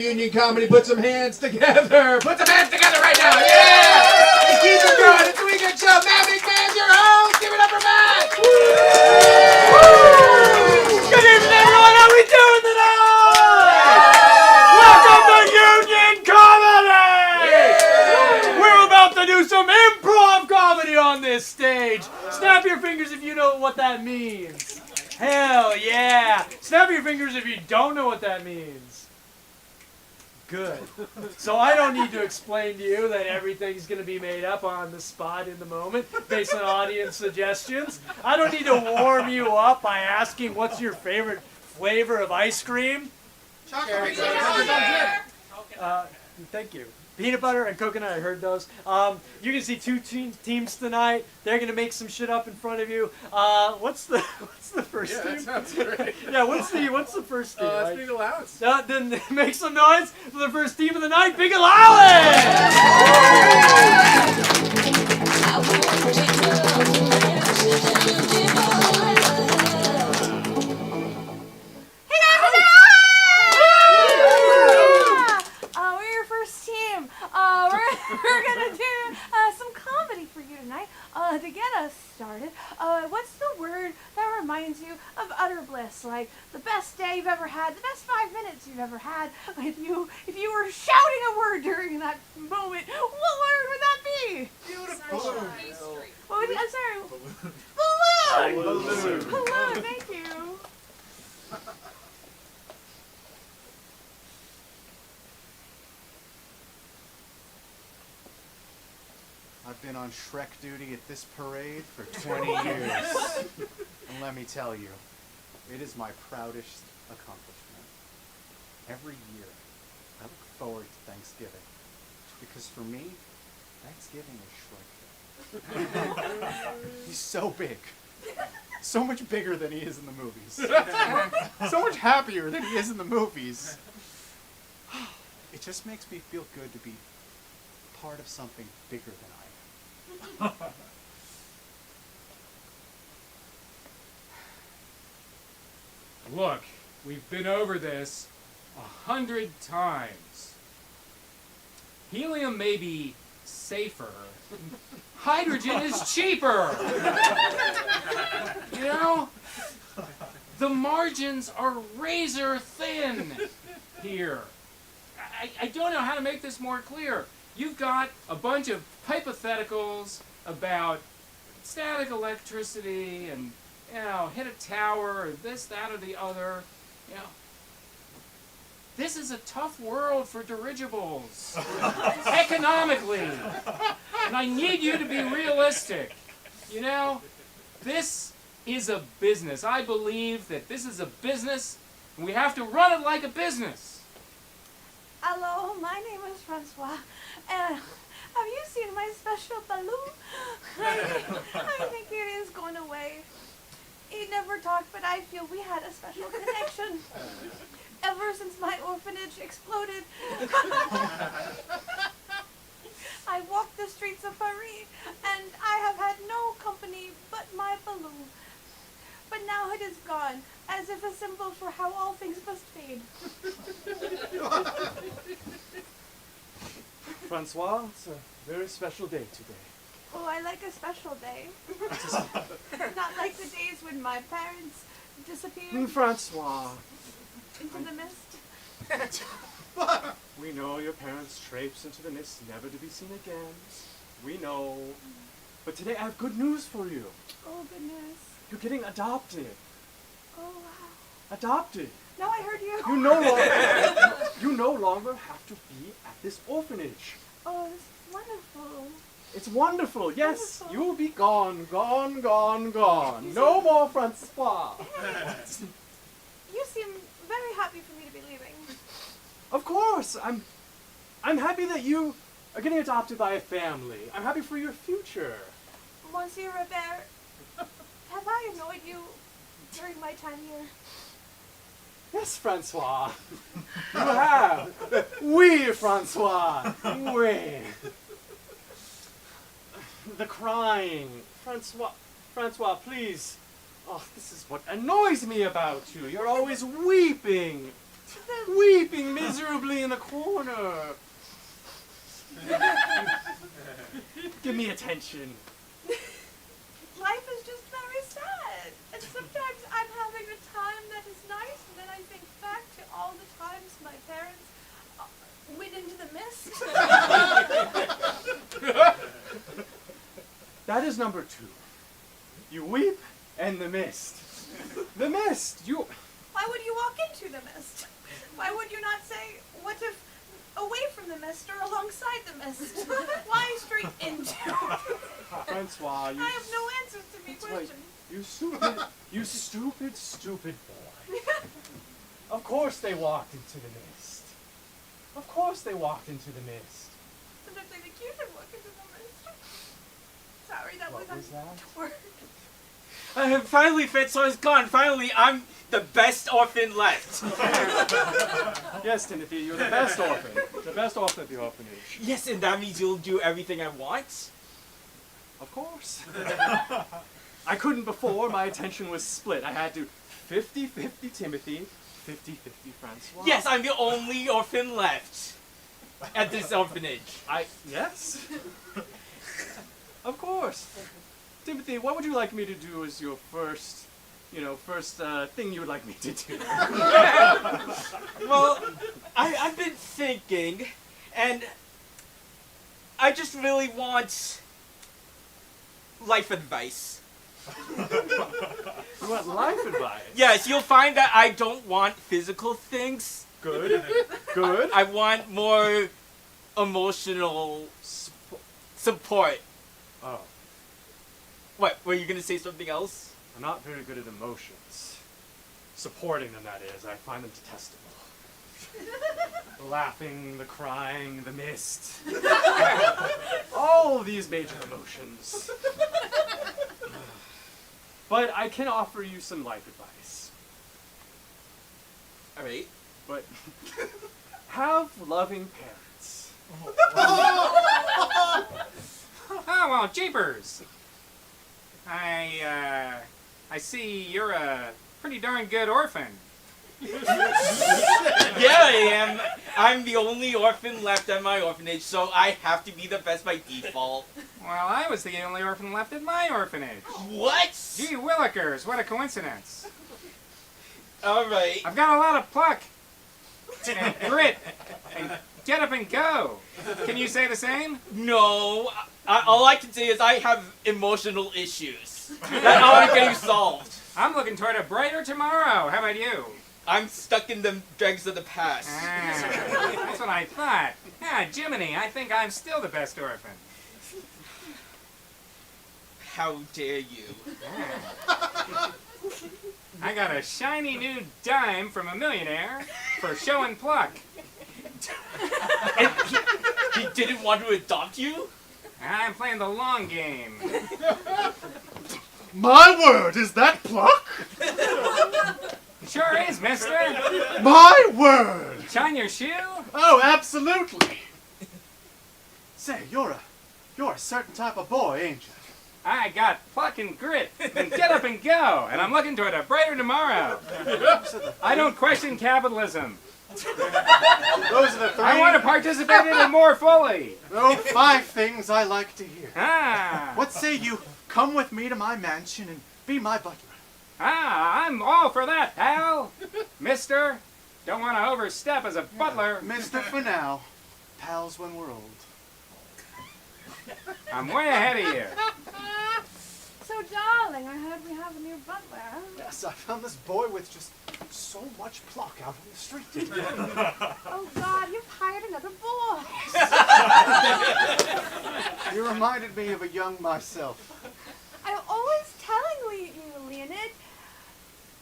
Union comedy, put some hands together. Put some hands together right now. Yeah! And keep it going. It's the weekend show. Matt McMahon's your host. Give it up for Matt. Woo! Good evening, everyone. How we doing tonight? Welcome to Union Comedy. Yeah! We're about to do some improv comedy on this stage. Snap your fingers if you know what that means. Hell yeah. Snap your fingers if you don't know what that means. Good. So I don't need to explain to you that everything's going to be made up on the spot in the moment based on audience suggestions. I don't need to warm you up by asking what's your favorite flavor of ice cream. Chocolate. Thank you. Peanut butter and coconut, I heard those. You can see two teams tonight. They're going to make some shit up in front of you. What's the first team? That sounds great. Yeah, what's the first team? It's Big Allowance. Then make some noise for the first team of the night, Big Allowance! We're gonna do some comedy for you tonight. To get us started, what's the word that reminds you of utter bliss? Like the best day you've ever had, the best 5 minutes you've ever had. If you were shouting a word during that moment, what word would that be? Beautiful. What would it, I'm sorry. Balloon. Balloon. Balloon. Thank you. I've been on Shrek duty at this parade for 20 years. And let me tell you, it is my proudest accomplishment. Every year, I look forward to Thanksgiving. Because for me, Thanksgiving is Shrek. He's so big. So much bigger than he is in the movies. So much happier than he is in the movies. It just makes me feel good to be part of something bigger than I am. Look, we've been over this 100 times. Helium may be safer. Hydrogen is cheaper. You know, the margins are razor thin here. I don't know how to make this more clear. You've got a bunch of hypotheticals about static electricity and, you know, hit a tower or this, that, or the other. You know, this is a tough world for dirigibles, economically. And I need you to be realistic. You know, this is a business. I believe that this is a business, and we have to run it like a business. Hello, my name is Francois, and have you seen my special balloon? I think it is going away. He never talked, but I feel we had a special connection. Ever since my orphanage exploded, I walked the streets of Paris, and I have had no company but my balloon. But now it is gone, as if a symbol for how all things must fade. Francois, it's a very special day today. Oh, I like a special day. Not like the days when my parents disappeared Francois, into the mist. we know your parents traipsed into the mist, never to be seen again. We know. But today I have good news for you. Oh, goodness. You're getting adopted. Oh, wow. Adopted. No, I heard you. You no longer have to be at this orphanage. Oh, this is wonderful. It's wonderful. Yes, Wonderful. you will be gone. No more Francois. You seem very happy for me to be leaving. Of course, I'm happy that you are getting adopted by a family. I'm happy for your future. Monsieur Robert, have I annoyed you during my time here? Yes, Francois. You have. Oui, Francois. Oui. The crying. Francois, please. Oh, this is what annoys me about you. You're always weeping. weeping miserably in a corner. Give me attention. Life is just very sad. And sometimes I'm having a time that is nice, and then I think back to all the times my parents went into the mist. That is number 2. You weep and the mist. The mist! You... Why would you walk into the mist? Why would you not say, what if away from the mist or alongside the mist? Why straight into? Francois, you... I have no answers to my question. You stupid boy. Of course they walked into the mist. Of course they walked into the mist. Sometimes I think you should walk into the mist. Sorry, that What was that? word. Finally, Fitzo is gone. Finally, I'm the best orphan left. Yes, Timothy, you're the best orphan. The best orphan at the orphanage. Yes, and that means you'll do everything I want? Of course. I couldn't before. My attention was split. I had to 50-50 Timothy, 50-50 Francois. Yes, I'm the only orphan left at this orphanage. Yes. Of course. Timothy, what would you like me to do as your first thing you would like me to do? Well, I've been thinking, and I just really want life advice. You want life advice? Yes, you'll find that I don't want physical things. Good. Good. I want more emotional support. Oh, What, were you gonna say something else? I'm not very good at emotions. Supporting them, that is. I find them detestable. The laughing, the crying, the mist. All these major emotions. But I can offer you some life advice. Alright. But have loving parents. Oh, well, jeepers. I see you're a pretty darn good orphan. Yeah, I am. I'm the only orphan left at my orphanage, so I have to be the best by default. Well, I was the only orphan left at my orphanage. What? Gee willikers, what a coincidence. Alright. I've got a lot of pluck and grit and get up and go. Can you say the same? No. All I can say is I have emotional issues that aren't getting solved. I'm looking toward a brighter tomorrow. How about you? I'm stuck in the dregs of the past. Ah, that's what I thought. Yeah, Jiminy, I think I'm still the best orphan. How dare you? I got a shiny new dime from a millionaire for showing pluck. And he didn't want to adopt you? I'm playing the long game. My word, is that pluck? Sure is, mister. My word! Shine your shoe? Oh, absolutely. Say, you're a certain type of boy, ain't you? I got pluck and grit and get up and go, and I'm looking toward a brighter tomorrow. I don't question capitalism. Those are the three. I want to participate in it more fully. Oh, 5 things I like to hear. Ah, What say you come with me to my mansion and be my butler? I'm all for that, pal. Mister, don't want to overstep as a butler. Mister for now, pals when we're old. I'm way ahead of you. So, darling, I heard we have a new butler. Yes, I found this boy with just so much pluck out on the street. Oh, God, you've hired another boy. You reminded me of a young myself. I'm always telling you, Leonid,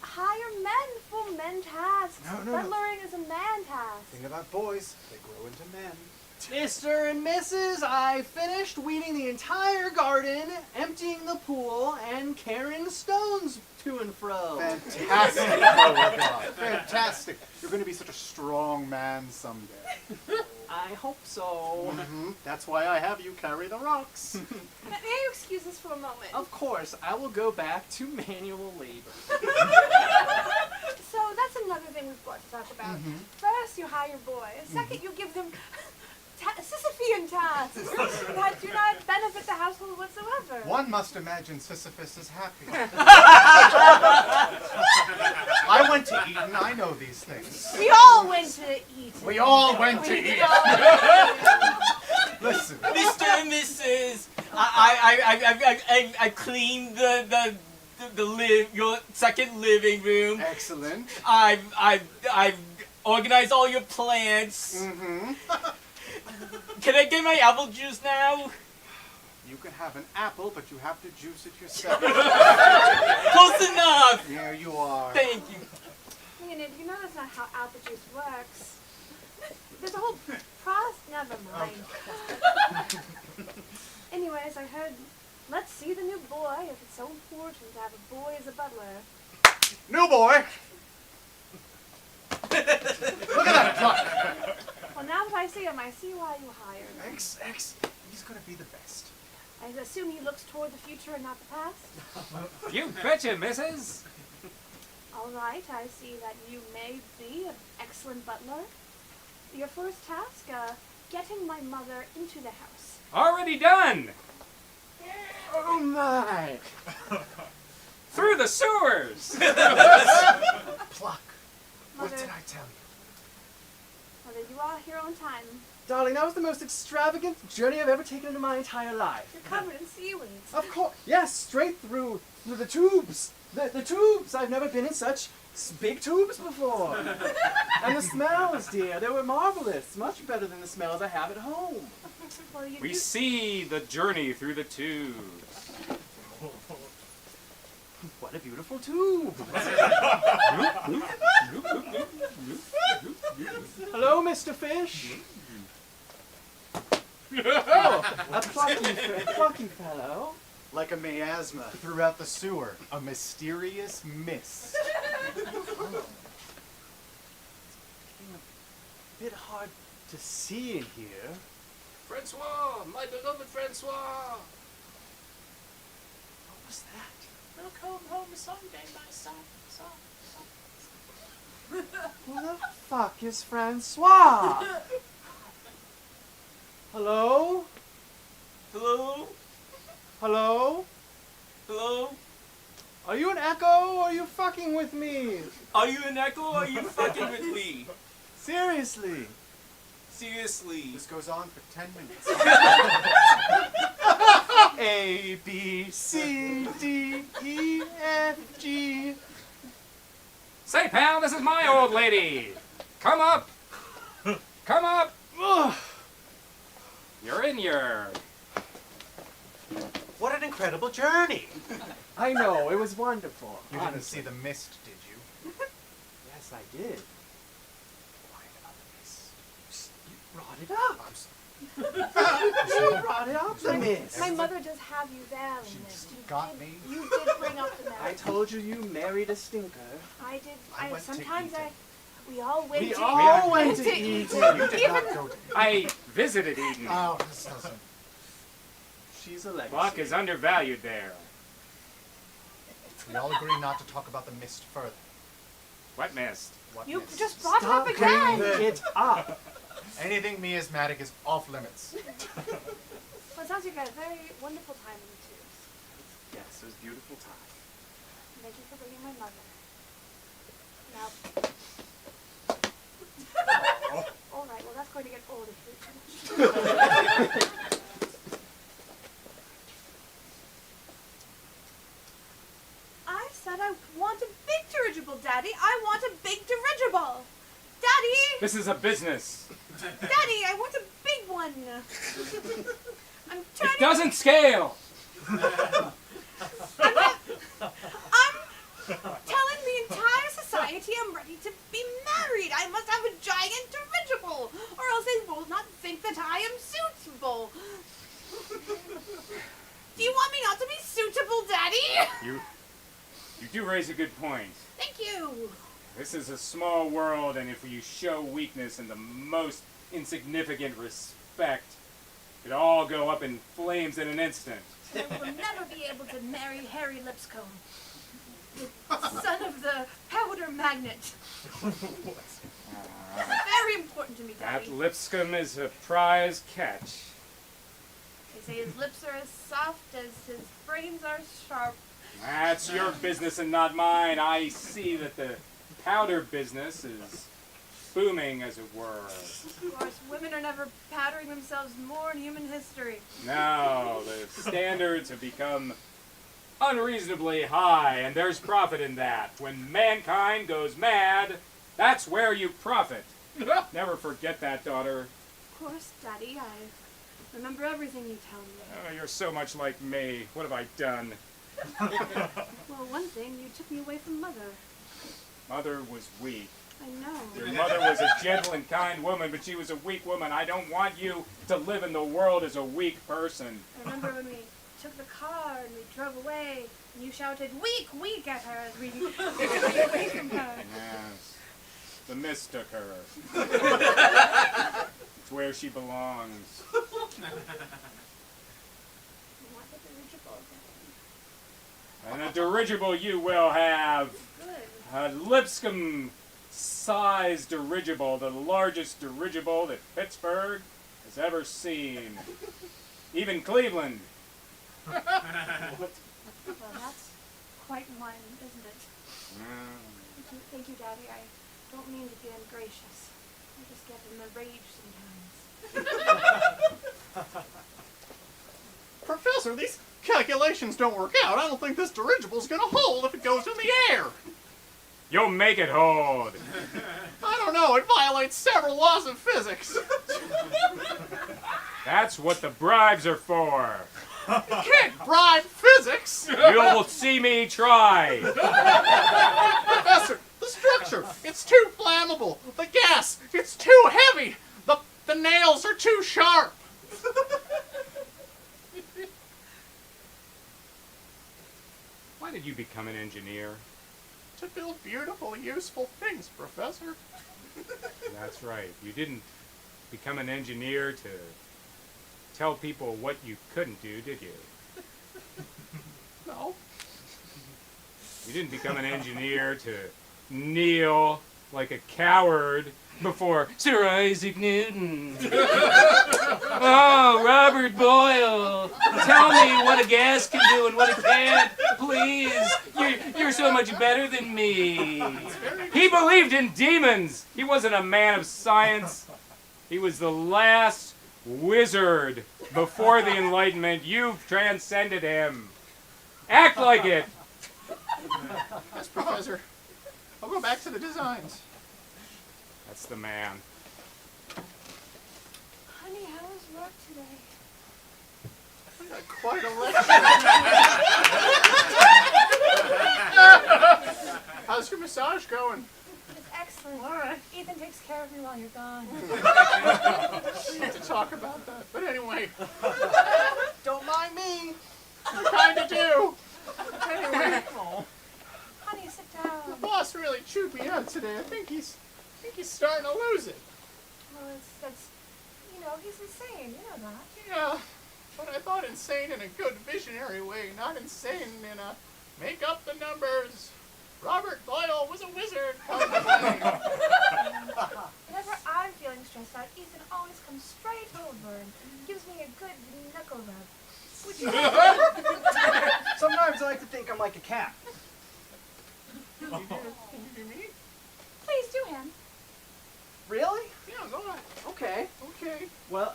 hire men for men tasks. No. Butlering is a man task. Thing about boys, they grow into men. Mr. and Mrs., I finished weeding the entire garden, emptying the pool, and carrying stones to and fro. Fantastic, Beauregard. Fantastic. You're going to be such a strong man someday. I hope so. That's why I have you carry the rocks. May you excuse us for a moment? Of course, I will go back to manual labor. So that's another thing we've got to talk about. First, you hire boys. Second, you give them Sisyphean tasks that do not benefit the household whatsoever. One must imagine Sisyphus is happy. I went to Eton. I know these things. We all went to Eton. We all went to We Eton. all- Listen. Mr. and Mrs. I cleaned your second living room. Excellent. I've organized all your plants. Can I get my apple juice now? You can have an apple, but you have to juice it yourself. Close enough. Here you are. Thank you. Leonid, you know that's not how apple juice works. There's a whole process. Never mind. Anyways, I heard, let's see the new boy if it's so important to have a boy as a butler. New boy. Look at that truck. Well, now that I see him, I see why you hired him. He's gonna be the best. I assume he looks toward the future and not the past. You betcha, missus. All right, I see that you may be an excellent butler. Your first task, getting my mother into the house. Already done. Oh my! Through the sewers. Pluck. What Mother, did I tell you? Mother, you are here on time. Darling, that was the most extravagant journey I've ever taken in my entire life. You're covered in seaweed. Of course, yes, straight through the tubes. The tubes. I've never been in such big tubes before. And the smells, dear, they were marvelous. Much better than the smells I have at home. Well, you We do- see the journey through the tubes. What a beautiful tube. Hello, Mr. Fish. Oh, a plucky fellow. Like a miasma throughout the sewer, a mysterious mist. It's getting a bit hard to see in here. Francois, my beloved Francois. What was that? We'll come home someday, my son. Who the fuck is Francois? Hello? Hello? Hello? Hello? Are you an echo or are you fucking with me? Are you an echo or are you fucking with me? Seriously? Seriously. This goes on for 10 minutes. A, B, C, D, E, F, G. Say, pal, this is my old lady. Come up. Come up. Ugh. You're in your... What an incredible journey! I know, it was wonderful. You didn't see the mist, did you? Yes, I did. Quiet about the mist. You brought it up. You brought it up, the mist. My mother does have you there in this. You did bring up the I marriage. told you you married a stinker. I did. I went to Sometimes Eton. we all went We to all went to Eton. Eton. You did not go to I visited Eden. Oh, this doesn't. She's a legacy. Luck is undervalued there. We all agree not to talk about the mist further. What mist? What You mist? just brought it up Stop again. bringing it up. Anything miasmatic is off limits. Well, it sounds like you had a very wonderful time in the tubes. Yes, it was a beautiful time. Thank you for bringing my mother. Now. All right. Well, that's going to get old if you finish. I said I want a big dirigible, Daddy. I want a big dirigible. Daddy! This is a business. Daddy, I want a big one. I'm turning. It doesn't scale. I'm telling the entire society I'm ready to be married. I must have a giant dirigible, or else they will not think that I am suitable. Do you want me not to be suitable, Daddy? You do raise a good point. Thank you. This is a small world, and if you show weakness in the most insignificant respect, it'd all go up in flames in an instant. I will never be able to marry Harry Lipscomb. son of the powder magnet. Very important to me, That Daddy. Lipscomb is a prize catch. They say his lips are as soft as his brains are sharp. That's your business and not mine. I see that the powder business is booming, as it were. Of course, women are never powdering themselves more in human history. No, the standards have become unreasonably high, and there's profit in that. When mankind goes mad, that's where you profit. Never forget that, daughter. Of course, Daddy, I remember everything you tell me. Oh, you're so much like me. What have I done? Well, one thing, you took me away from Mother. Mother was weak. I know. Your mother was a gentle and kind woman, but she was a weak woman. I don't want you to live in the world as a weak person. I remember when we took the car and we drove away, and you shouted, "Weak, weak," at her as we drove away from her. Yes. The mist took her. It's where she belongs. I want the dirigible again. And a dirigible you will have. Good. A Lipscomb-sized dirigible, the largest dirigible that Pittsburgh has ever seen. Even Cleveland. Well, that's quite one, isn't it? Thank you, Daddy. I don't mean to be ungracious. I just get in a rage sometimes. Professor, these calculations don't work out. I don't think this dirigible's gonna hold if it goes in the air. You'll make it hold. I don't know, it violates several laws of physics. That's what the bribes are for. You can't bribe physics. You'll see me try. Professor, the structure, it's too flammable. The gas, it's too heavy. The nails are too sharp. Why did you become an engineer? To build beautiful, useful things, Professor. That's right. You didn't become an engineer to tell people what you couldn't do, did you? No. You didn't become an engineer to kneel like a coward before Sir Isaac Newton. Oh, Robert Boyle, tell me what a gas can do and what it can't, please. You're so much better than me. He believed in demons. He wasn't a man of science. He was the last wizard before the Enlightenment. You've transcended him. Act like it. Yes, Professor. I'll go back to the designs. That's the man. Honey, how was work today? Quite a lecture. How's your massage going? It's excellent. All right. Ethan takes care of me while you're gone. We need to talk about that. But anyway, don't mind me. I kind of do. Anyway, Honey, sit down. the boss really chewed me out today. I think he's starting to lose it. Well, that's, he's insane. You know that. Yeah, but I thought insane in a good visionary way, not insane in a make up the numbers. Robert Boyle was a wizard. Whenever I'm feeling stressed out, Ethan always comes straight over and gives me a good knuckle rub. Would you Sometimes I like to think I'm like a cat. Can you do me? please do him? Really? Yeah, go on. Okay. Okay. Well,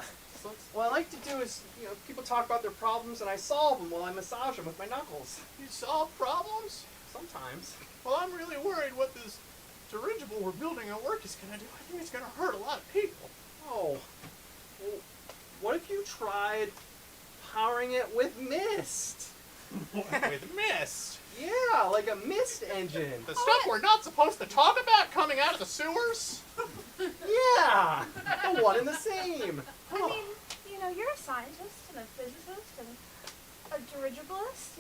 what I like to do is, people talk about their problems and I solve them while I massage them with my knuckles. You solve problems? Sometimes. Well, I'm really worried what this dirigible we're building at work is going to do. I think it's going to hurt a lot of people. Oh. Well, what if you tried powering it with mist? With mist. Yeah, like a mist engine. The stuff we're not supposed to talk about coming out of the sewers? Yeah, the one and the same. I mean, you're a scientist and a physicist and a dirigiblist,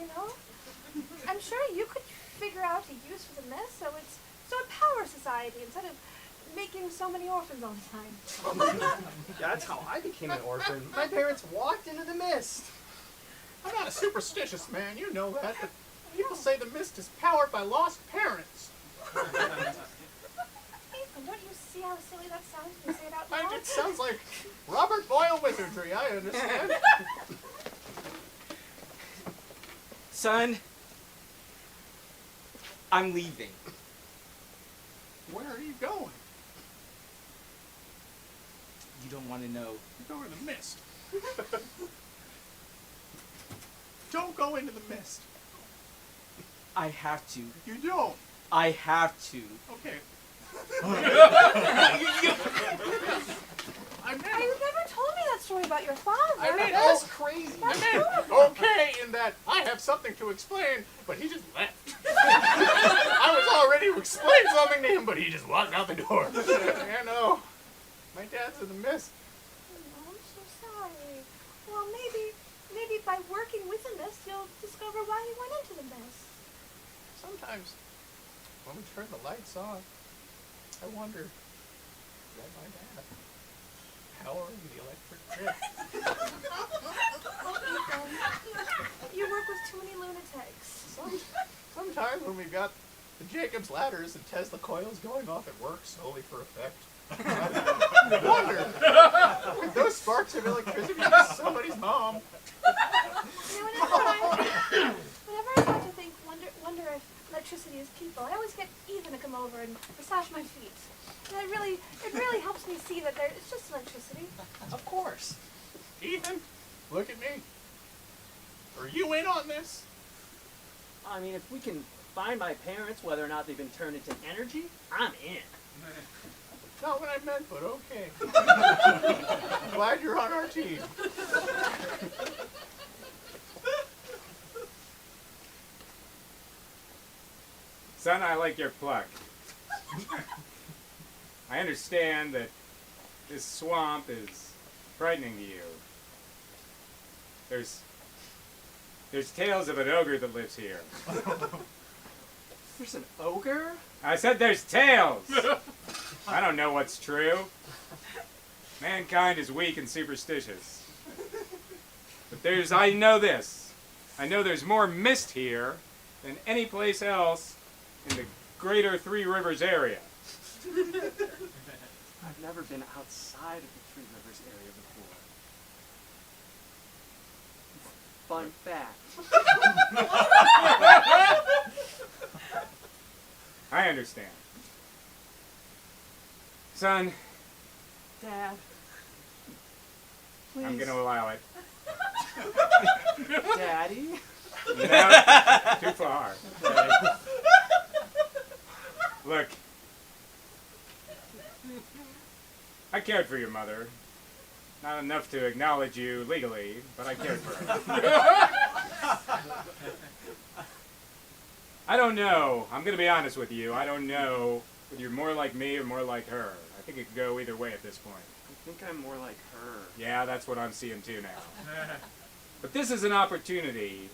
I'm sure you could figure out a use for the mist so it powers society instead of making so many orphans all the time. Yeah, that's how I became an orphan. My parents walked into the mist. I'm not a superstitious man, you know that, but People say the mist is powered by lost parents. Ethan, don't you see how silly that sounds when you say it out loud? It sounds like Robert Boyle wizardry, I understand. Son, I'm leaving. Where are you going? You don't want to know. You're going to the mist. Don't go into the mist. I have to. You don't. I have to. Okay. I You meant, never told me that story about your father. I meant, That's crazy. I meant okay in that I have something to explain, but he just left. I was all ready to explain something to him, but he just walked out the door. I know. My dad's in the mist. Oh, I'm so sorry. Well, maybe by working with the mist, you'll discover why he went into the mist. Sometimes, when we turn the lights on, I wonder, is that my dad powering the electric grid? You work with too many lunatics. Sometimes when we've got the Jacob's ladders and Tesla coils going off at work solely for effect, I wonder if those sparks of electricity are somebody's mom. You know, whenever I start to think, wonder if electricity is people, I always get Ethan to come over and massage my feet. And it really helps me see that it's just electricity. Of course. Ethan, look at me. Are you in on this? I mean, if we can find my parents, whether or not they've been turned into energy, I'm in. Not what I meant, but okay. Glad you're on our team. Son, I like your pluck. I understand that this swamp is frightening to you. There's tales of an ogre that lives here. There's an ogre? I said there's tales! I don't know what's true. Mankind is weak and superstitious. But I know this. I know there's more mist here than any place else in the greater Three Rivers area. I've never been outside of the Three Rivers area before. Fun fact. I understand. Son, Dad. Please. I'm going to allow it. Daddy. No, too far. Look, I cared for your mother. Not enough to acknowledge you legally, but I cared for her. I don't know. I'm going to be honest with you. I don't know whether you're more like me or more like her. I think it could go either way at this point. I think I'm more like her. Yeah, that's what I'm seeing too now. But this is an opportunity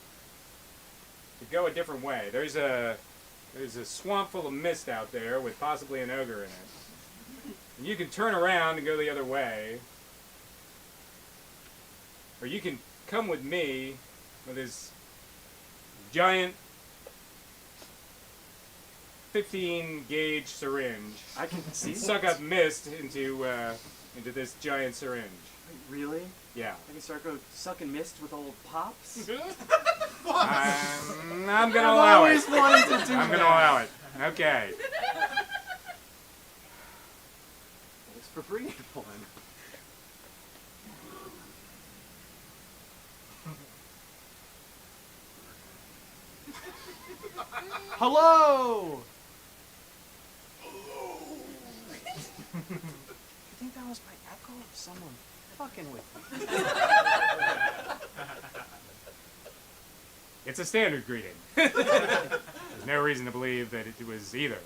to go a different way. There's a swamp full of mist out there with possibly an ogre in it. And you can turn around and go the other way. Or you can come with me with this giant 15-gauge syringe I can see and suck that. up mist into this giant syringe. Really? Yeah. I can start sucking mist with old pops? I'm gonna allow it. I've always wanted to do I'm that. gonna allow it. Okay. Thanks for bringing one. Hello! You think that was my echo or someone fucking with me? It's a standard greeting. There's no reason to believe that it was either.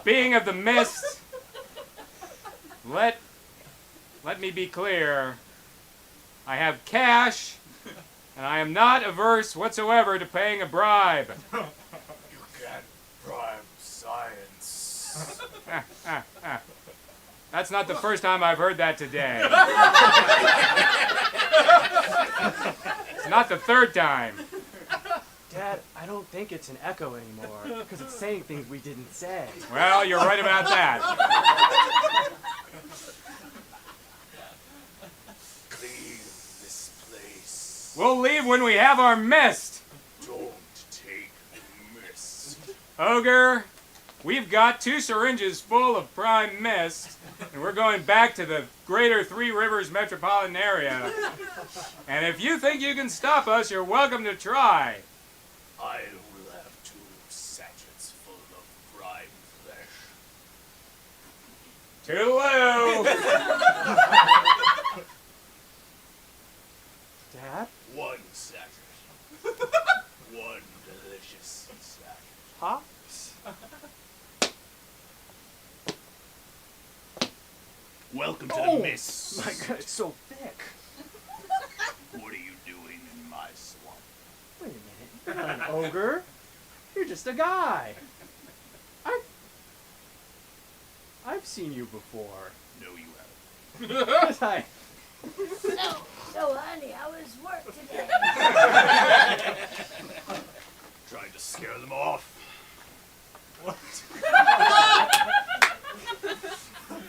Being of the mist, let me be clear. I have cash, and I am not averse whatsoever to paying a bribe. You can't bribe science. That's not the first time I've heard that today. It's not the third time. Dad, I don't think it's an echo anymore, because it's saying things we didn't say. Well, you're right about that. Leave this place. We'll leave when we have our mist. Don't take the mist. Ogre, we've got 2 syringes full of prime mist, and we're going back to the greater Three Rivers metropolitan area. And if you think you can stop us, you're welcome to try. I will have 2 sachets full of prime flesh. Toodaloo! Dad? 1 sachet. 1 delicious sachet. Pops? Welcome to the mist. My God, it's so thick. What are you doing in my swamp? Wait a minute. You're not an ogre. You're just a guy. I've seen you before. No, you haven't. Yes, I. So, honey, how was work today? Trying to scare them off.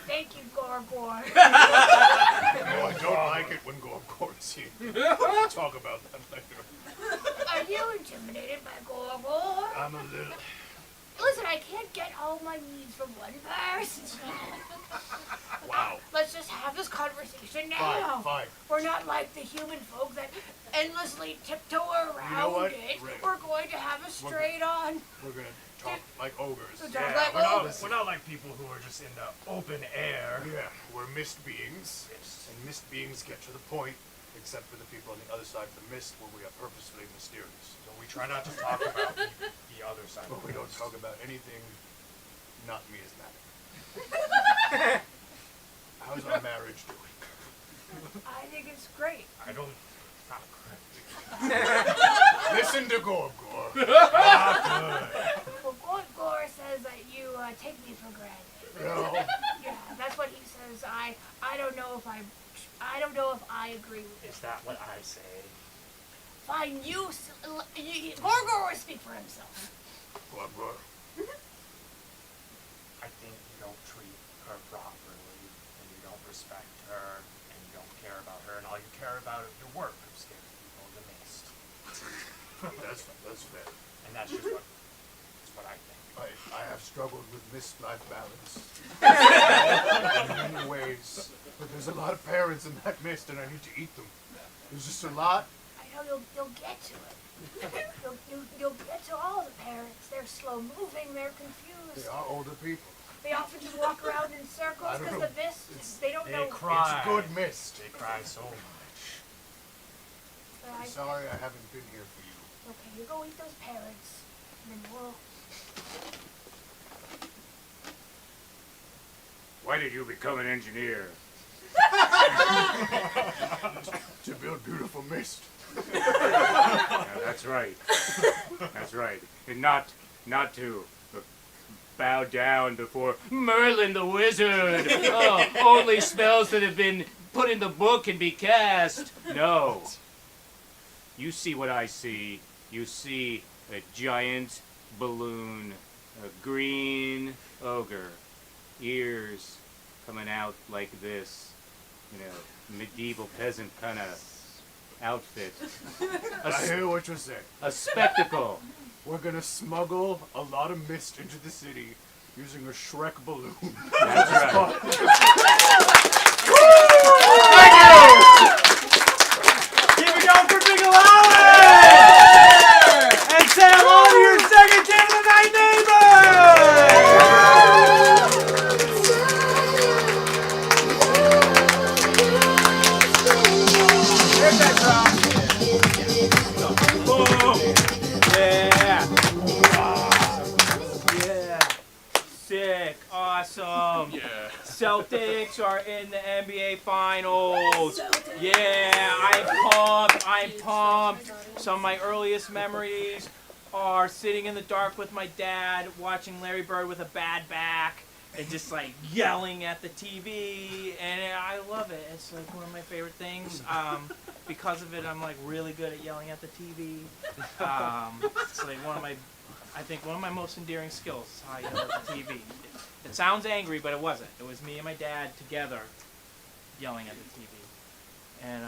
Thank you, Gorgor. No, I don't like it when Gorgor's here. We'll talk about that later. Are you intimidated by Gorgor? I'm a little... Listen, I can't get all my needs from one person. Wow. Let's just have this conversation now. Fine. We're not like the human folk that endlessly tiptoe around what? it. Right. We're going to have a straight on. We're gonna talk like ogres. Talk like ogres. We're not like people who are just in the open air. Yeah, we're mist beings. And mist beings get to the point, except for the people on the other side of the mist where we are purposefully mysterious. So we try not to talk about the other side. But of we the don't mist. talk about anything not miasmatic. How's our marriage doing? I think it's great. I don't. Not Listen to Gorgor. Well, Gorgor says that you take me for granted. No. Yeah, that's what he says. I don't know if I don't know if I agree with it. Is that what I say? Fine, Gorgor will speak for himself. Gorgor. I think you don't treat her properly, and you don't respect her, and you don't care about her, and all you care about is your work of scaring people in the mist. That's fair. And that's just what I think. I have struggled with mist-life balance in many ways, but there's a lot of parents in that mist, and I need to eat them. There's just a lot. I know you'll get to it. You'll get to all the parents. They're slow moving. They're confused. They are older people. They often just walk around in circles I don't because know. the mist. They don't They know. cry. It's good mist. They cry so much. But I'm sorry I haven't been here for you. okay, you go eat those parents, and then we'll. Why did you become an engineer? To build beautiful mist. Yeah, that's right. That's right. And not to bow down before Merlin the wizard. Oh, only spells that have been put in the book can be cast. No. You see what I see. You see a giant balloon, a green ogre, ears coming out like this, medieval peasant kind of outfit. I hear what you're saying. A spectacle. We're gonna smuggle a lot of mist into the city using a Shrek balloon. That's right. Keep it going for Big Allowance! And say hello to your second kid of the night Yeah. Sick. Awesome. Yeah. Celtics are in the NBA Finals. Yeah, I'm pumped. Some of my earliest memories are sitting in the dark with my dad, watching Larry Bird with a bad back, and just like yelling at the TV, and I love it. It's like one of my favorite things. Because of it, I'm like really good at yelling at the TV. It's like I think one of my most endearing skills is how I yell at the TV. It sounds angry, but it wasn't. It was me and my dad together yelling at the TV. And,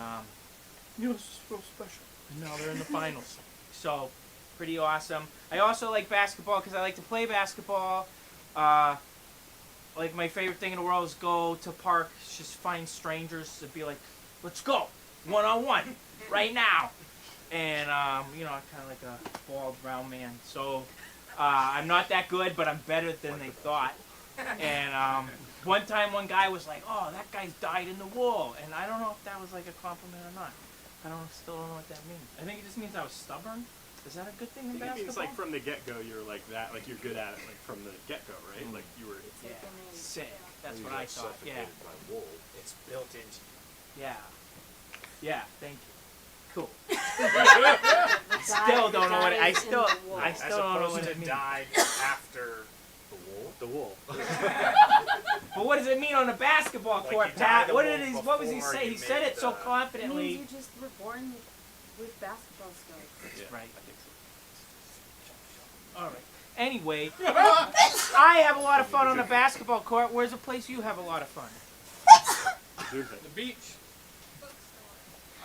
it's so special. And now they're in the finals. So, pretty awesome. I also like basketball because I like to play basketball. Like, my favorite thing in the world is go to parks, just find strangers and be like, let's go, one-on-one, right now. And, I'm kind of like a bald, round man. So, I'm not that good, but I'm better than they thought. And one time one guy was like, oh, that guy's dyed in the wool. And I don't know if that was like a compliment or not. Still don't know what that means. I think it just means I was stubborn. Is that a good thing in basketball? It means like from the get-go you're like that, like you're good at it like from the get-go, right? Like you were... Yeah, sick. That's what I thought, yeah. By wool. It's built into you. Yeah. Yeah, thank you. Cool. I still don't know what I still As don't know opposed what to it means. died after the wool. But what does it mean on a basketball Like court, you dyed Pat? the What wool was he before say? you He said made it so the- It confidently. means you just were born with basketball skills. Yeah, Right. I think so. All right. Anyway, I have a lot of fun on the basketball court. Where's a place you have a lot of fun? The beach.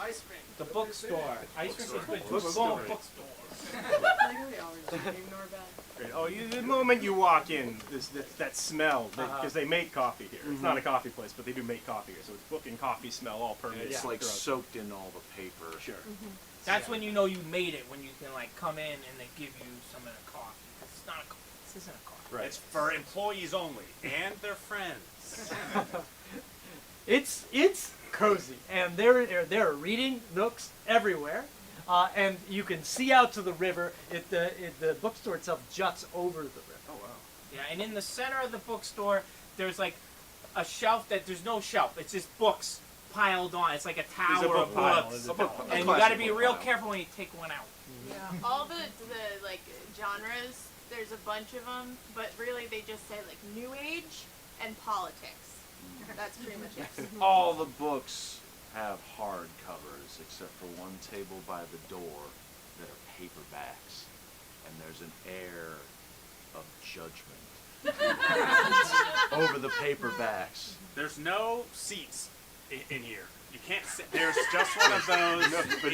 Ice cream. The bookstore. Ice cream is good. Bookstore. Bookstore. Ignore that. Great. Oh, the moment you walk in, that smell, because Uh-huh. they make coffee here. It's not a coffee place, but they do make coffee here, so it's book and coffee smell all permeated. It's like throughout. soaked in all the paper. Sure. That's when you know you made it. When you can like come in and they give you some of the coffee. It's not a coffee. This isn't a coffee. Right. It's for employees only and their friends. It's cozy, and there are reading nooks everywhere, and you can see out to the river. The bookstore itself juts over the river. Oh, wow. Yeah, and in the center of the bookstore, there's like a shelf there's no shelf. It's just books piled on. It's like a There's a tower book of pile. books. There's a book pile. And you got to be real careful when you take one out. Yeah. All the like genres, there's a bunch of them, but really they just say like New Age and politics. That's pretty much it. All the books have hard covers except for one table by the door that are paperbacks, and there's an air of judgment over the paperbacks. There's no seats in here. You can't sit. There's just one of those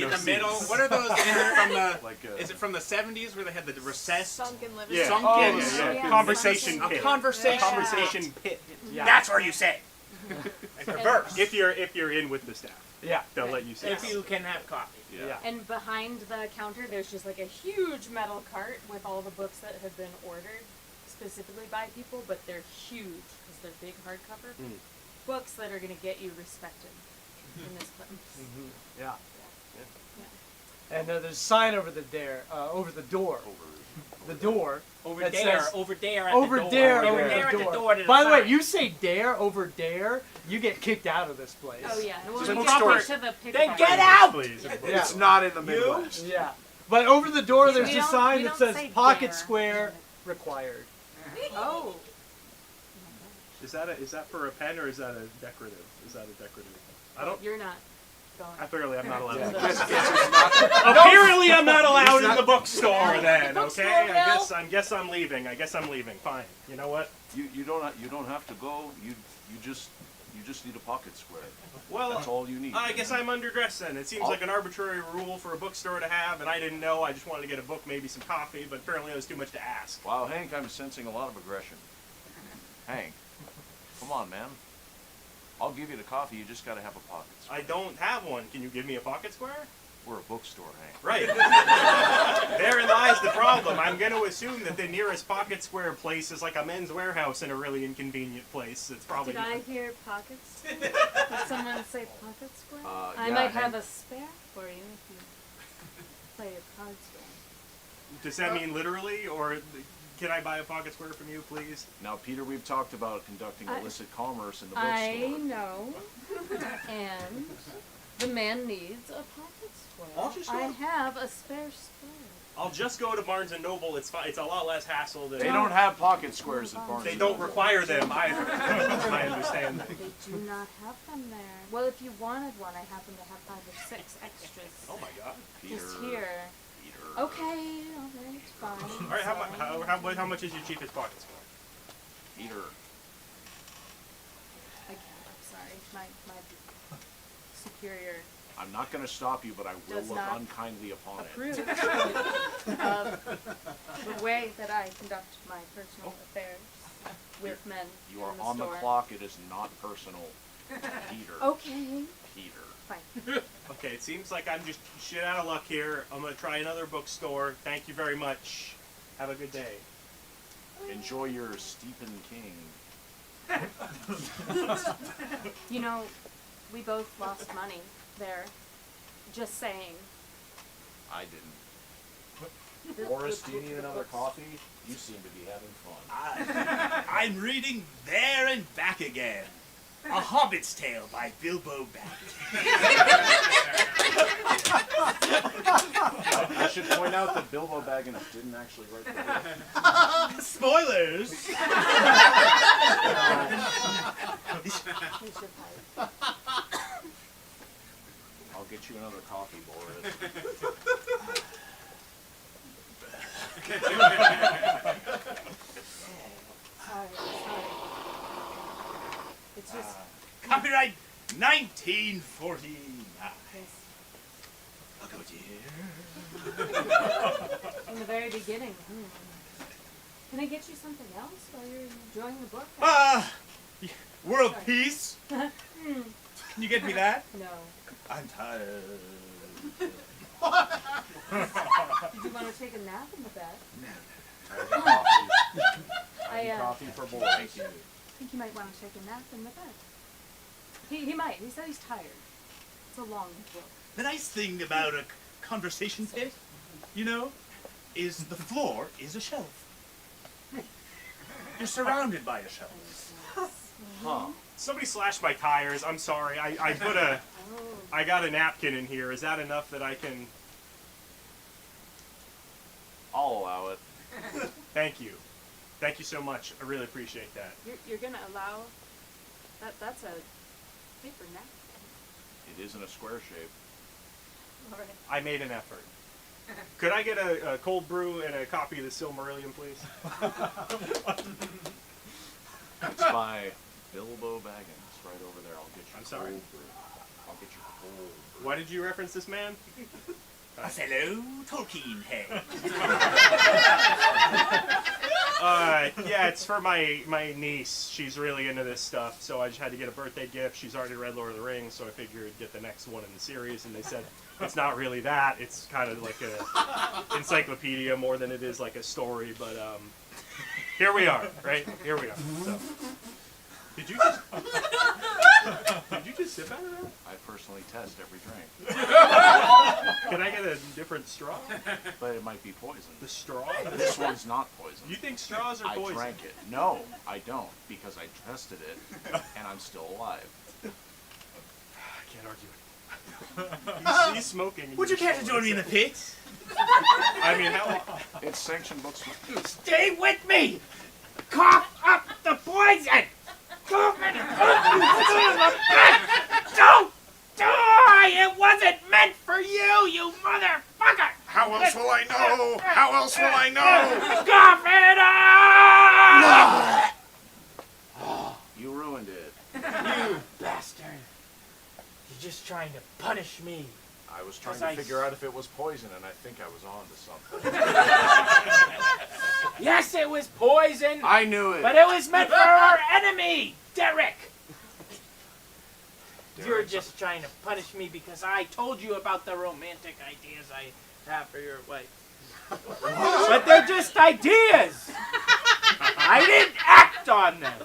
in the middle. What are those? Is it from the? Is it from the ¡70s where they had the recessed? Sunken living. Yeah. Sunken. Oh, yeah. Conversation A pit. conversation pit. Yeah. That's where you sit. And reverse. If you're in with the staff, Yeah. they'll let you sit. If you can have coffee. Yeah. And behind the counter, there's just like a huge metal cart with all the books that have been ordered specifically by people, but they're huge because they're big hardcover books that are going to get you respected in this place. Yeah. And there's a sign over the door. The door. Over that there, says, over there at over the door. there, over over there the at door. the door to the By the way, side. you say dare over dare, you get kicked out of this place. Oh yeah, well, So you bookstore- get to the pick Then part. get out! Please. Yeah. It's not in the Midwest. Yeah. But over the door, there's We a don't- sign we that don't says say pocket dare. square required. Oh. Is that for a pen or is that a decorative? I don't. You're not going. Apparently, I'm not allowed. Yeah. in the bookstore. Apparently, I'm not allowed in the bookstore. Then, Bookstore, okay. Bill? I guess I'm leaving. Fine. You know what? You don't have to go. You just need a pocket square. Well, That's all you need. I guess I'm underdressed then. It seems like an arbitrary rule for a bookstore to have, and I didn't know. I just wanted to get a book, maybe some coffee, but apparently it was too much to ask. Wow, Hank, I'm sensing a lot of aggression. Hank, come on, man. I'll give you the coffee. You just got to have a pocket square. I don't have one. Can you give me a pocket square? We're a bookstore, Hank. Right. Therein lies the problem. I'm going to assume that the nearest pocket square place is like a Men's Warehouse in a really inconvenient place. It's probably. Did I hear pockets? Did someone say pocket square? I yeah, might have and- a spare for you if you play a card square. Does that mean literally, or can I buy a pocket square from you, please? Now, Peter, we've talked about conducting illicit commerce in the I bookstore. know, and the man needs a pocket square. I'll just go. I have a spare square. I'll just go to Barnes and Noble. It's fine. It's a lot less hassle than. They don't have pocket squares at Barnes. They don't require them either. I understand that. They do not have them there. Well, if you wanted one, I happen to have 5 or 6 extras. Oh my God. Just here. Peter. Okay, alright, fine. All right, how much is your cheapest pocket square? Peter. I can't. I'm sorry. My superior I'm not going to stop you, but I will Does look not unkindly upon it. approve of the way that I conduct my personal affairs with men. You are in the on store. the clock. It is not personal. Peter. Okay. Peter. Fine. Okay, it seems like I'm just shit out of luck here. I'm gonna try another bookstore. Thank you very much. Have a good day. Enjoy your Stephen King. You know, we both lost money there. Just saying. I didn't. Boris, do you need another coffee? You seem to be having fun. I'm reading There and Back Again. A Hobbit's Tale by Bilbo Baggins. I should point out that Bilbo Baggins didn't actually write the book. Spoilers! I'll get you another coffee, Boris. Sorry. It's just. Copyright 1949. Yes. I'll go here. In the very beginning. Can I get you something else while you're enjoying the book? World Peace. Hmm. Can you get me that? No. I'm tired. Did you want to take a nap in the bed? Coffee for Boris. Thank you. I think you might want to take a nap in the bed. He might. He said he's tired. It's a long book. The nice thing about a conversation pit, you know, is the floor is a shelf. You're surrounded by a shelf. Huh. Somebody slashed my tires. I'm sorry. I got a napkin in here. Is that enough that I can? I'll allow it. Thank you. Thank you so much. I really appreciate that. You're gonna allow that's a paper napkin. It is in a square shape. All right. I made an effort. Could I get a cold brew and a copy of the Silmarillion, please? It's by Bilbo Baggins right over there. I'll get you I'm sorry? cold brew. I'll get you cold brew. Why did you reference this man? A fellow Tolkien head. Yeah, it's for my niece. She's really into this stuff, so I just had to get a birthday gift. She's already read Lord of the Rings, so I figured get the next one in the series. And they said it's not really that. It's kind of like a encyclopedia more than it is like a story. But here we are, right? Here we are. So, did you just sip out of that? I personally test every drink. Can I get a different straw? But it might be poison. The straw? This one's not poison. You think straws are poison? I drank it. No, I don't, because I tested it, and I'm still alive. I can't argue. He's smoking. Would you care to join me in the pit? I mean, how? It's sanctioned books. Stay with me! Cough up the poison! Cough it Don't die! It wasn't meant for you, you motherfucker! How else will I know? How else will I know? Cough it up! You ruined it. You bastard. You're just trying to punish me. I was trying Yes, to figure out if it was poison, and I think I was on to something. Yes, it was poison, I knew it. but it was meant for our enemy, Derek! You're just trying to punish me because I told you about the romantic ideas I have for your wife. But they're just ideas! I didn't act on them!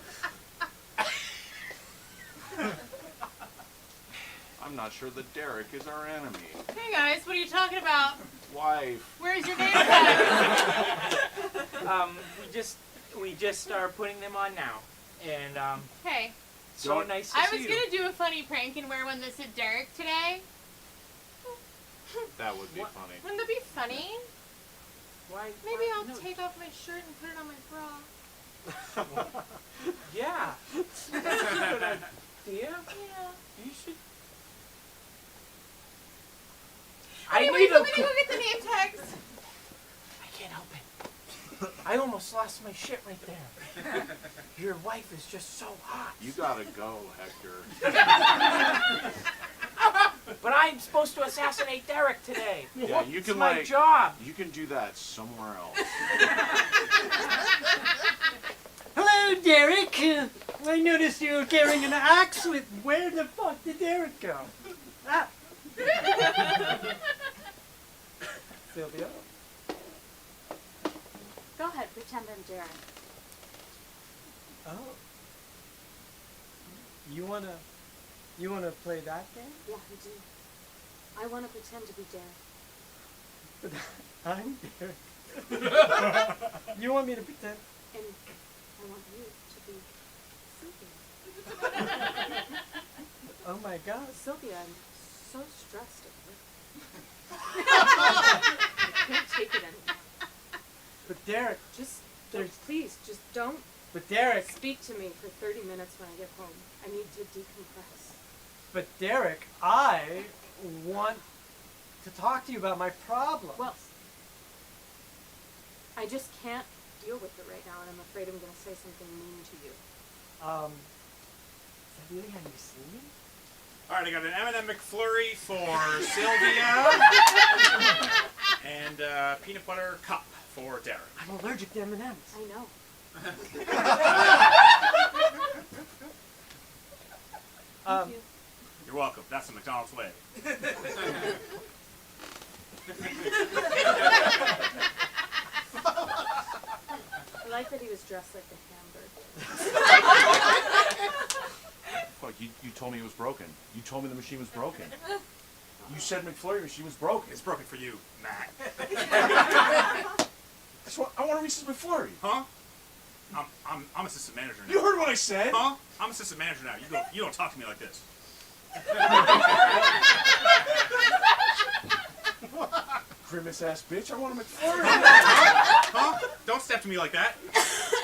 I'm not sure that Derek is our enemy. Hey guys, what are you talking about? Wife. Where's your name tag? We just are putting them on now, and Hey, so nice to I see was you. gonna do a funny prank and wear one that said Derek today. That would be funny. Wouldn't that be funny? Why? Maybe why- I'll no, take off my shirt and put it on my bra. Yeah. That's a good idea. Yeah. You should. Anyway, I'm gonna go get the name tags. I can't help it. I almost lost my shit right there. Your wife is just so hot. You gotta go, Hector. But I'm supposed to assassinate Derek today. Yeah, you It's can my like job. you can do that somewhere else. Hello, Derek. I noticed you were carrying an axe with. Where the fuck did Derek go? Ah. Sylvia? Go ahead, pretend I'm Derek. Oh. You wanna play that game? Yeah, I do. I want to pretend to be Derek. But I'm Derek. You want me to pretend? And I want you to be Sylvia. Oh my God. Sylvia, I'm so stressed at work. I can't take it anymore. But Derek, Just, There's- please, just don't but Derek, speak to me for 30 minutes when I get home. I need to decompress. but Derek, I want to talk to you about my problems. Well, I just can't deal with it right now, and I'm afraid I'm going to say something mean to you. Is that really how you see me? All right, I got an M&M McFlurry for Sylvia and peanut butter cup for Derek. I'm allergic to M&Ms. I know. Thank you. You're welcome. That's the McDonald's way. I like that he was dressed like a hamburger. Fuck, you told me it was broken. You told me the machine was broken. You said McFlurry machine was broken. It's broken for you, Matt. I want a Reese's McFlurry. Huh? I'm assistant manager now. You heard what I said. Huh? I'm assistant manager now. You don't talk to me like this. Grimace ass bitch. I want a McFlurry. Huh? Don't step to me like that.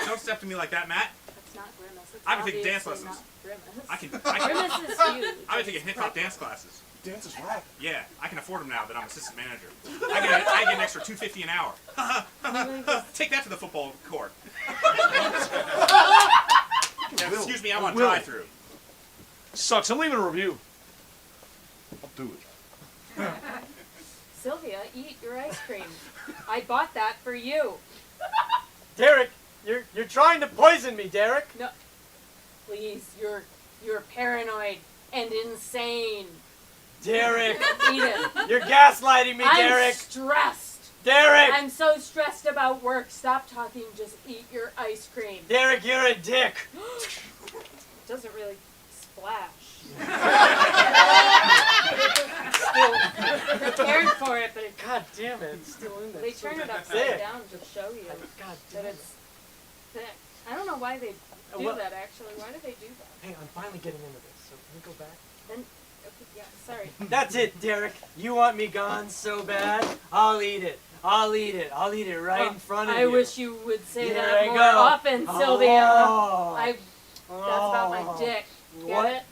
Don't step to me like that, Matt. That's not Grimace. It's I can take dance obviously lessons. not Grimace. I can Grimace is huge. I've been taking hip hop dance classes. Dance is right. Yeah, I can afford them now that I'm assistant manager. I get an extra $2.50 an hour. Take that to the football court. Now, excuse me, I'm on drive-through. Sucks. I'm leaving a review. I'll do it. Sylvia, eat your ice cream. I bought that for you. Derek, you're trying to poison me, Derek. No, please, you're paranoid and insane. Derek, Eat it. you're gaslighting me, I'm Derek. stressed. Derek, I'm so stressed about work. Stop talking. Just eat your ice cream. Derek, you're a dick. It doesn't really splash. Still, Prepared for it, but it, God damn it, it's still in there. they turn it upside Thick. down to show you God that damn it. it's thick. I don't know why they do Well- that, actually. Why do they do that? Hey, I'm finally getting into this, so can we go back? Then, okay, yeah, sorry. That's it, Derek. You want me gone so bad? I'll eat it. I'll eat it. I'll eat it right in front of I you. wish you would say Here that I more go. often, Sylvia. Oh. That's about my Oh. dick. Get What? it?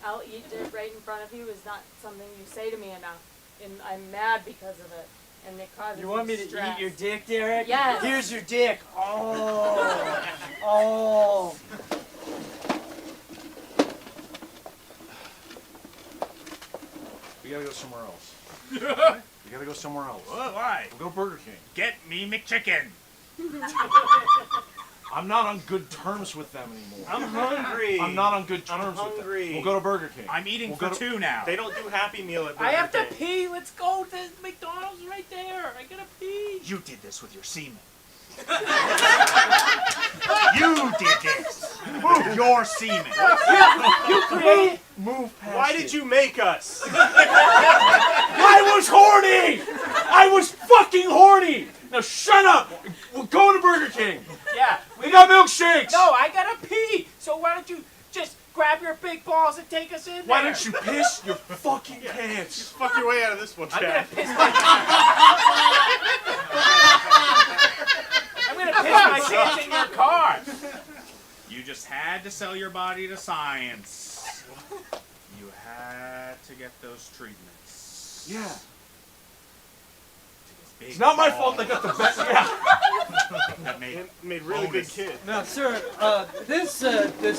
I'll eat it right in front of you is not something you say to me enough. And I'm mad because of it. And it causes You want me to stress. eat your dick, Derek? Yes. Here's your dick. Oh. Oh. We gotta go somewhere else. What? We gotta go somewhere else. Why? We'll go Burger King. Get me McChicken. I'm not on good terms with them anymore. I'm hungry. I'm not on good terms with hungry. them. We'll go to Burger King. I'm eating We'll for go to- two now. They don't do Happy Meal at Burger I have to King. pee. Let's go to McDonald's right there. I gotta pee. You did this with your semen. You did this. Your semen. You create. Move past Why did you make us? I was horny! I was fucking horny! Now shut up! We're going to Burger King! Yeah. We got milkshakes! No, I gotta pee. So why don't you just grab your big balls and take us in there? Why don't you piss your fucking pants? Fuck your way out of this one, I'm gonna Chad. piss my my chance in your car. You just had to sell your body to science. You had to get those treatments. Yeah. It's not my fault they got the best. Yeah. That made really bonus. big kids. Now, sir, this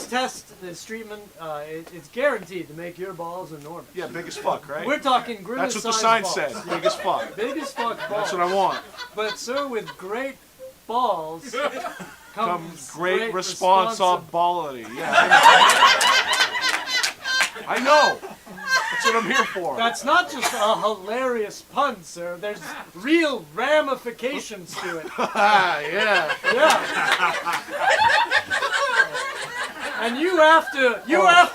test, this treatment, it's guaranteed to make your balls enormous. Yeah, big as fuck, right? We're talking grimace. That's what the sign said. Balls. Big as fuck. Big as fuck balls. That's what I want. But sir, with great balls Comes great responsibility. Yeah. I know. That's what I'm here for. That's not just a hilarious pun, sir. There's real ramifications to it. Yeah. Yeah. And you have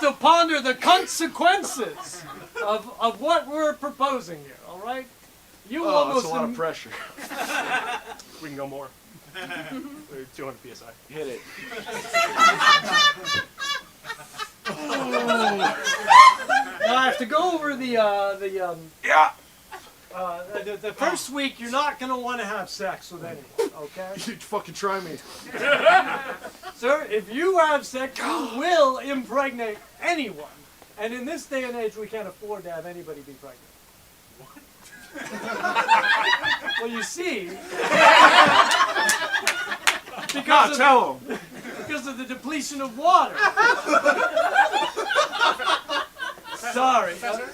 to ponder the consequences of what we're proposing here. All right? You That's almost a lot of pressure. We can go more. 200 psi. Hit it. Now I have to go over the first week. You're not gonna want to have sex with anyone, okay? You fucking try me. Sir, if you have sex, you will impregnate anyone. And in this day and age, we can't afford to have anybody be pregnant. Well, you see, because of the depletion of water. Sorry. Professor?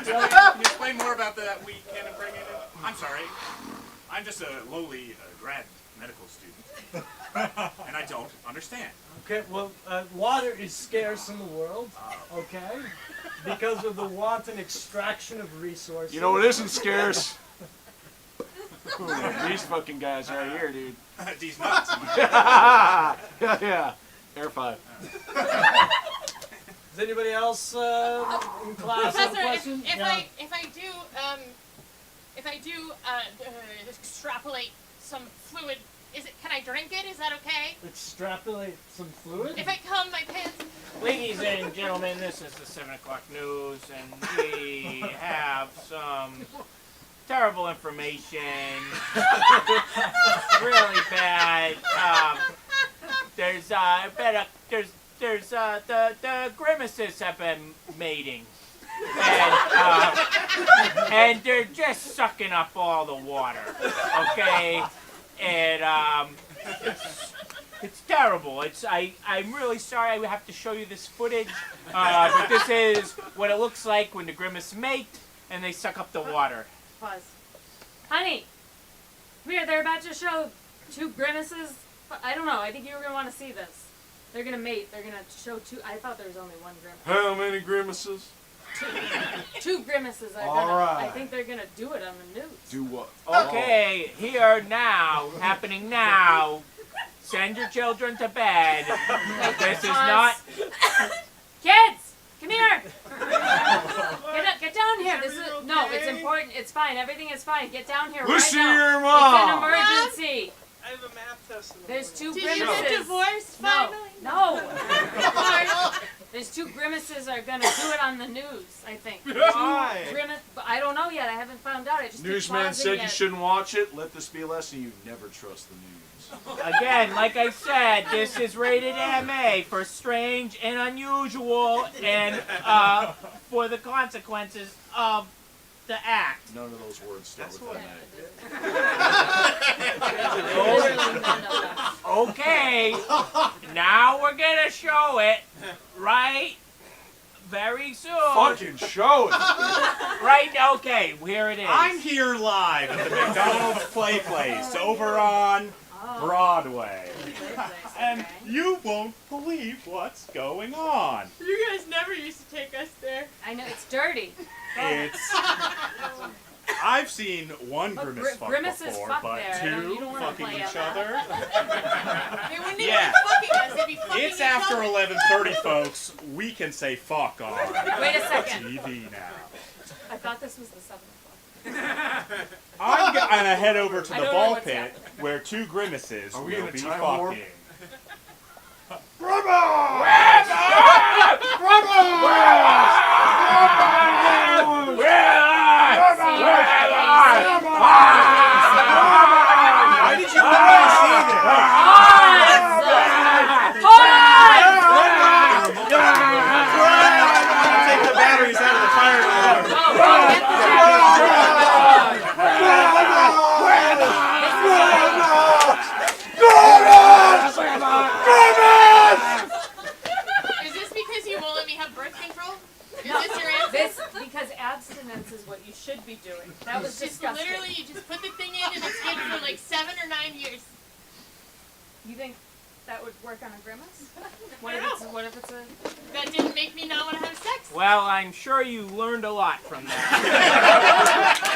Can you explain more about that we can't impregnate it? I'm sorry. I'm just a lowly grad medical student. And I don't understand. Okay, well, water is scarce in the world, okay? Because of the wanton extraction of resources. You know what isn't scarce? These fucking guys right here, dude. These nuts. Yeah. Air 5. Does anybody else in class have a Professor, question? Yeah. if I do extrapolate some fluid, can I drink it? Is that okay? Extrapolate some fluid? If I cum my pants. Ladies and gentlemen, this is the 7 o'clock news, and we have some terrible information. Really bad. The grimaces have been mating. And they're just sucking up all the water. Okay? And it's terrible. I'm really sorry I have to show you this footage, but this is what it looks like when the grimace mate and they suck up the water. Pause. Honey, they're about to show 2 grimaces. I don't know. I think you were gonna want to see this. They're gonna mate. They're gonna show 2. I thought there was only 1 grimace. How many grimaces? 2 grimaces are All gonna. right. I think they're gonna do it on the news. Do what? Okay, here now, happening now. Send your children to bed. This is not. Kids, come here. Get down here. This is it's important. It's fine. Everything is fine. Get down here Let's right now. see your mom. It's an emergency. I have a math test in the There's 2 Did grimaces. you get divorced finally? No. There's 2 grimaces are gonna do it on the news. I think. Why? But I don't know yet. I haven't found out. I just keep Newsman pausing said it. you shouldn't watch it. Let this be a lesson. You never trust the news. Again, like I said, this is rated MA for strange and unusual and for the consequences of the act. None of those words start with an Okay, now we're gonna show it, right? Very soon. Fucking show it. Right, okay, here it is. I'm here live at the McDonald's Play Place over on Broadway. And you won't believe what's going on. You guys never used to take us there. I know it's dirty. It's... I've seen one grimace fuck grimaces before, fuck but there. 2 You don't wanna fucking play each at other. They wouldn't even Yeah. be fucking us. They'd be fucking It's each after other. 11:30, folks. We can say fuck on Wait a second. TV now. I thought this was the 7 o'clock. I'm gonna head over to I the don't know ball what's pit happening. where 2 grimaces Are we in will a be time warp? fucking. Why did you let me see kind of grimace? I don't know. What if it's a... That didn't make me not want to have sex. Well, I'm sure you learned a lot from that.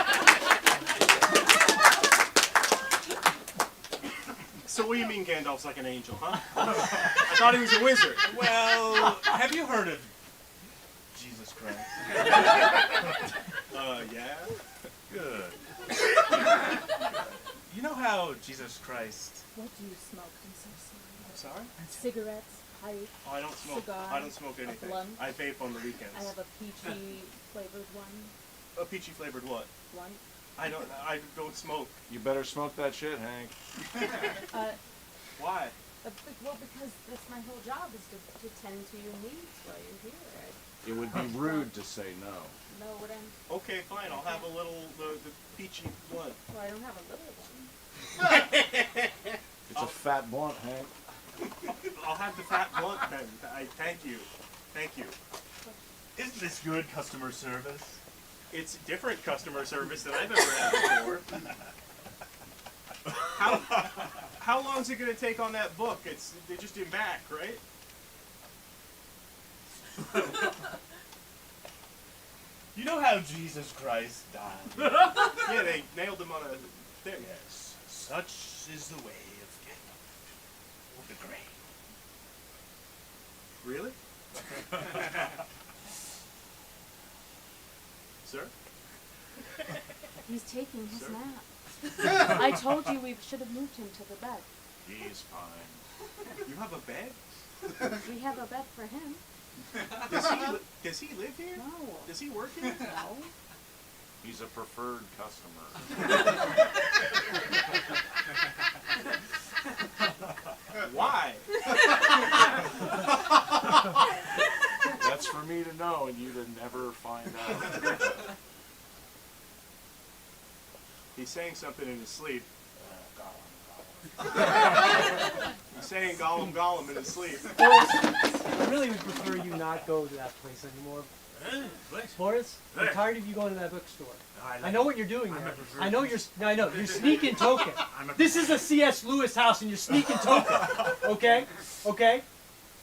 So what do you mean Gandalf's like an angel, huh? I thought he was a wizard. Well, have you heard of Jesus Christ? Yeah? Good. You know how Jesus Christ... What do you smoke? I'm so sorry. I'm sorry? Cigarettes, pipe, Oh, I don't smoke. cigar, I don't smoke anything. blunt. I vape on the weekends. I have a peachy flavored one. A peachy flavored what? Blunt. I don't smoke. You better smoke that shit, Hank. Why? Well, because that's my whole job is to tend to your needs while you're here. It would be rude to say no. No, what I'm... Okay, fine. I'll have a little the peachy blunt. Well, I don't have a little one. It's a fat blunt, Hank. I'll have the fat blunt then. Thank you. Thank you. Isn't this good customer service? It's different customer service than I've ever had before. How long is it going to take on that book? They're just in back, right? You know how Jesus Christ died? Yeah, they nailed him on a thing. Yes, such is the way of the grave. Really? Sir? He's taking his Sir? nap. I told you we should have moved him to the bed. He's fine. You have a bed? We have a bed for him. Does he live here? No. Does he work here? No. He's a preferred customer. Why? That's for me to know and you to never find out. He's saying something in his sleep. He's saying Gollum Gollum in his sleep. I really would prefer you not go to that place anymore. Boris, I'm tired of you going to that bookstore. I know what you're doing there. I know you're sneaking token. This is a C.S. Lewis house and you're sneaking token. Okay? Okay?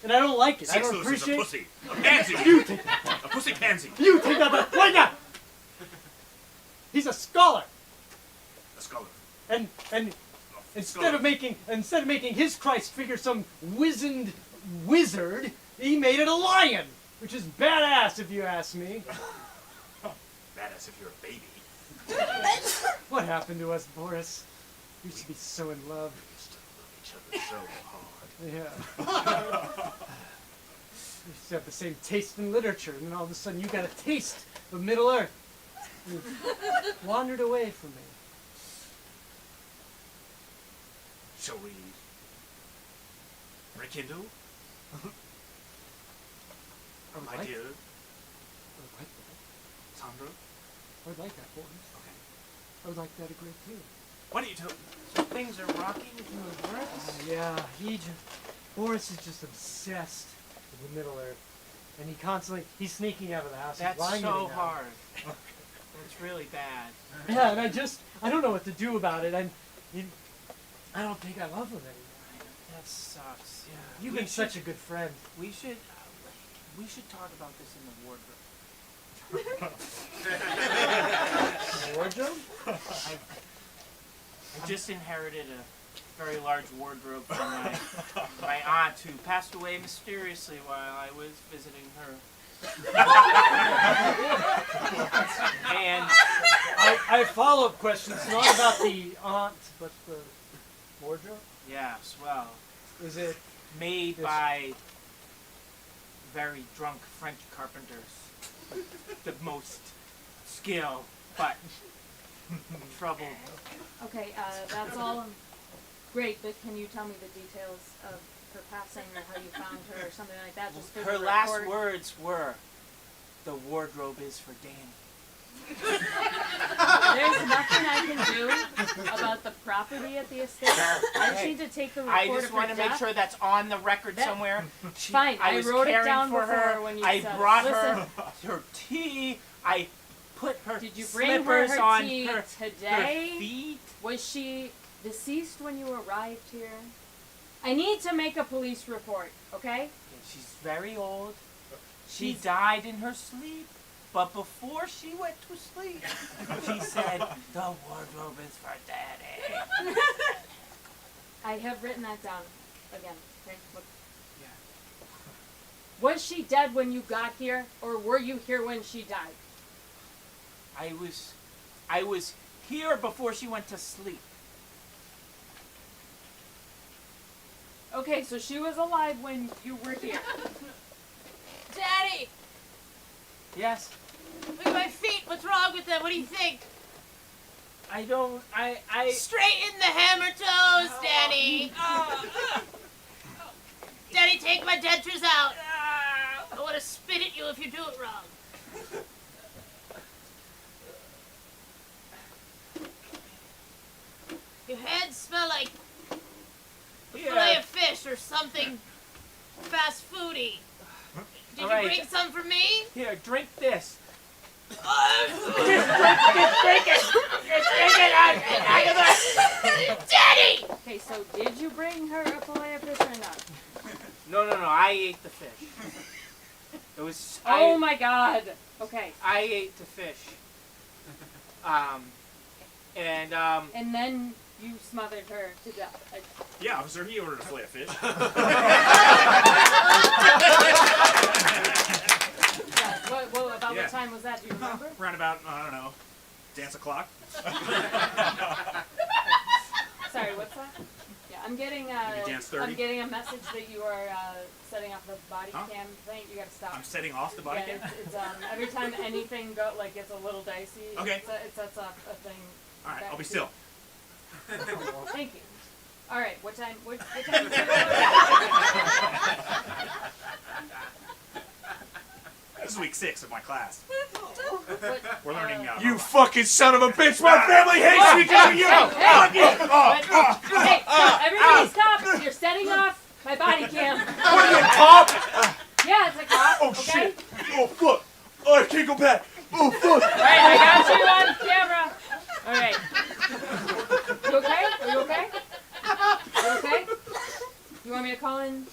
And I don't like it. I C.S. Oh, don't Lewis is a appreciate pussy. A pansy. You take that. A pussy pansy. You take that back right now. He's a scholar. A scholar. And instead of making his Christ figure some wizened wizard, he made it a lion, which is badass if you ask me. Badass if you're a baby. What happened to us, Boris? We used to be so in love. We used to love each other so hard. Yeah. We used to have the same taste in literature, and then all of a sudden you got a taste of Middle Earth. You wandered away from me. Shall we rekindle? I would My like dear that. I would like that. Sandra? I would like that, Boris. Okay. I would like that a great deal. Why don't you tell me? So things are rocky with you and Boris? Yeah, Boris is just obsessed with the Middle Earth. And he's sneaking out of the house. He's That's lying so to me now. hard. It's really bad. Yeah, and I don't know what to do about it. I don't think I love him anymore. That sucks. Yeah. You've been such a good friend. We should talk about this in the wardrobe. Wardrobe? I just inherited a very large wardrobe from my aunt who passed away mysteriously while I was visiting her. And I have follow-up questions, not about the aunt, but the wardrobe. yes, well, Is it made Yes. by very drunk French carpenters. The most skill, but trouble. Okay, that's all great, but can you tell me the details of her passing or how you found her or something like that? Just for Her the last record? words were, "The wardrobe is for Danny." There's nothing I can do about the property at the estate. I just need to take the report I of just her want to make death. sure that's on the record That- somewhere. Fine, I was wrote it caring down for before her. when you I said it. brought Listen. her tea. I put her Did you bring her slippers on tea her today? feet. Was she deceased when you arrived here? I need to make a police report, okay? She's very old. She died in her sleep. But before she went to sleep, she said, the wardrobe is for Daddy. I have written that down again. Okay, look. Yeah. Was she dead when you got here, or were you here when she died? I was here before she went to sleep. Okay, so she was alive when you were here. Daddy! Yes? Look at my feet. What's wrong with them? What do you think? I don't, Straighten the hammer toes, Daddy. Daddy, take my dentures out. I want to spit at you if you do it wrong. Your hands smell like a fillet of fish or something fast foody. Did you bring some for me? Here, drink this. Just drink it. Daddy! Okay, so did you bring her a fillet of fish or not? No, I ate the fish. It was. Oh my God. Okay. I ate the fish. And then you smothered her to death. Yeah, officer, he ordered a fillet of fish. What about what time was that? Do you remember? Around about, I don't know, dance o'clock. Sorry, what's that? Yeah, I'm getting dance 30? I'm getting a message that you are setting off the body cam thing. You gotta stop. I'm setting off the body cam? It's every time anything gets a little dicey. Okay. It sets off a thing. All right, I'll be still. Thank you. All right, what time? What time is it? This is week 6 of my class. What, We're learning. You fucking son of a bitch! My family hates me because of you! Hey, stop! Everybody stop! You're setting off my body cam. What are you, a cop? Yeah, it's a cop. Oh okay? shit! Oh fuck! Oh, I can't go back! Oh fuck! All right, I got you on camera. All right. You okay? Are you okay? You okay? You want me to call in?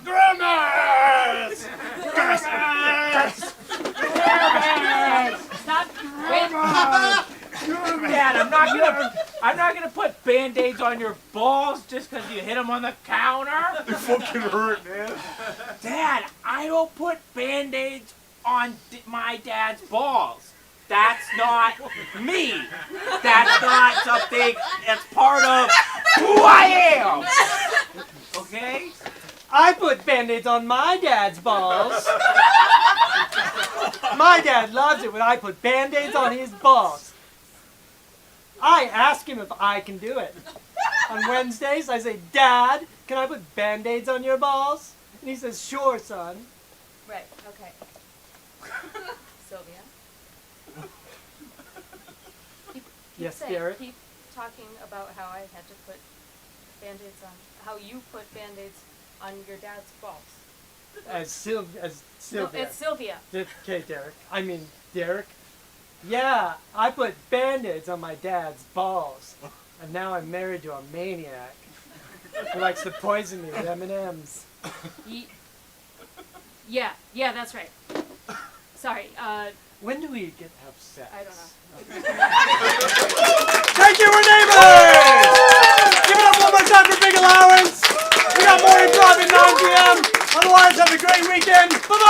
Grandmas! Stop! Wait. Dad, I'm not gonna put Band-Aids on your balls just because you hit them on the counter. They fucking hurt, man. Dad, I don't put Band-Aids on my dad's balls. That's not me. That's not something that's part of who I am. Okay? I put Band-Aids on my dad's balls. My dad loves it when I put Band-Aids on his balls. I ask him if I can do it. On Wednesdays, I say, Dad, can I put Band-Aids on your balls? And he says, sure, son. Right. Okay. Sylvia. Yes, saying, Derek? Keep talking about how I had to put Band-Aids on, how you put Band-Aids on your dad's balls. As Sylvia. No, it's Sylvia. Okay, Derek. I mean, Derek. Yeah, I put Band-Aids on my dad's balls. And now I'm married to a maniac who likes to poison me with M&Ms. Yeah, that's right. Sorry, when do we get to have sex? I don't know. Thank you, we're neighbors! Give it up one more time for Big Allowance. We got more improv at 9 p.m. Otherwise, have a great weekend. Bye-bye!